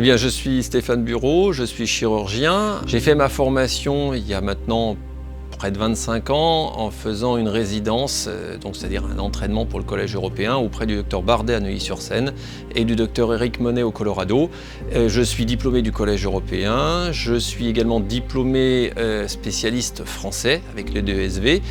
Eh bien, je suis Stéphane Bureau, je suis chirurgien. J'ai fait ma formation il y a maintenant près de 25 ans en faisant une résidence, c'est-à-dire un entraînement pour le Collège européen auprès du docteur Bardet à Neuilly-sur-Seine et du docteur Éric Monet au Colorado. Je suis diplômé du Collège européen, je suis également diplômé spécialiste français avec le DESV.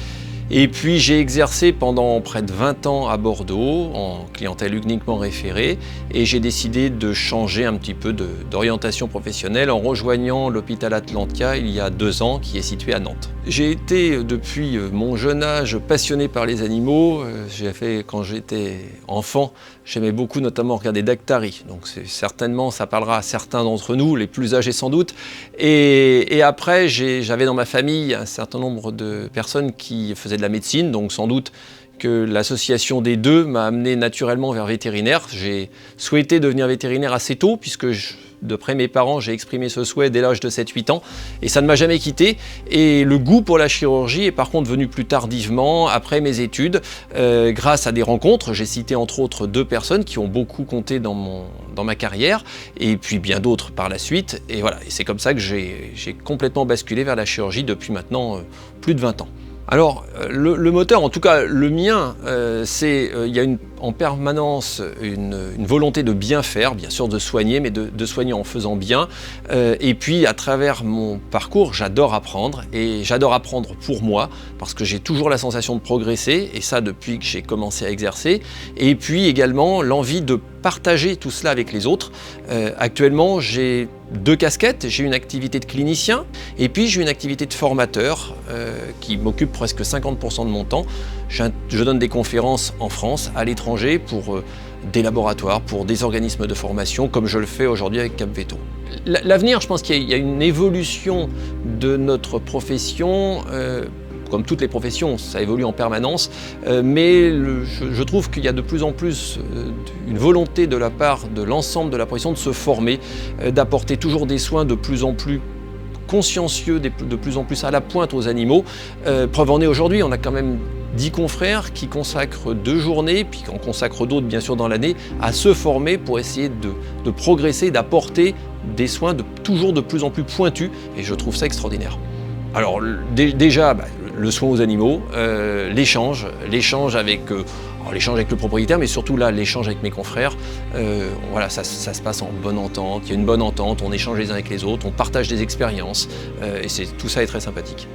Et puis j'ai exercé pendant près de 20 ans à Bordeaux en clientèle uniquement référée et j'ai décidé de changer un petit peu d'orientation professionnelle en rejoignant l'hôpital Atlantia il y a 2 ans qui est situé à Nantes. J'ai été depuis mon jeune âge passionné par les animaux. Quand j'étais enfant, j'aimais beaucoup notamment regarder Daktari. Donc certainement ça parlera à certains d'entre nous, les plus âgés sans doute. Et après j'avais dans ma famille un certain nombre de personnes qui faisaient de la médecine, donc sans doute que l'association des deux m'a amené naturellement vers vétérinaire. J'ai souhaité devenir vétérinaire assez tôt puisque d'après mes parents, j'ai exprimé ce souhait dès l'âge de 7-8 ans et ça ne m'a jamais quitté. Et le goût pour la chirurgie est par contre venu plus tardivement, après mes études, grâce à des rencontres. J'ai cité entre autres 2 personnes qui ont beaucoup compté dans ma carrière et puis bien d'autres par la suite. Et voilà, et c'est comme ça que j'ai complètement basculé vers la chirurgie depuis maintenant plus de 20 ans. Alors, le moteur, en tout cas le mien, il y a en permanence une volonté de bien faire, bien sûr de soigner, mais de soigner en faisant bien. Et puis, à travers mon parcours, j'adore apprendre. Et j'adore apprendre pour moi, parce que j'ai toujours la sensation de progresser, et ça depuis que j'ai commencé à exercer. Et puis également l'envie de partager tout cela avec les autres. Actuellement, j'ai 2 casquettes, j'ai une activité de clinicien et puis j'ai une activité de formateur qui m'occupe presque 50% de mon temps. Je donne des conférences en France, à l'étranger, pour des laboratoires, pour des organismes de formation, comme je le fais aujourd'hui avec Capveto. L'avenir, je pense qu'il y a une évolution de notre profession. Comme toutes les professions, ça évolue en permanence, mais je trouve qu'il y a de plus en plus une volonté de la part de l'ensemble de la profession de se former, d'apporter toujours des soins de plus en plus consciencieux, de plus en plus à la pointe aux animaux. Preuve en est aujourd'hui, on a quand même 10 confrères qui consacrent 2 journées, puis qu'on consacre d'autres bien sûr dans l'année, à se former pour essayer de progresser, d'apporter des soins toujours de plus en plus pointus, et je trouve ça extraordinaire. Alors déjà, le soin aux animaux, l'échange avec le propriétaire, mais surtout là, l'échange avec mes confrères. Voilà, ça se passe en bonne entente, il y a une bonne entente, on échange les uns avec les autres, on partage des expériences, et tout ça est très sympathique.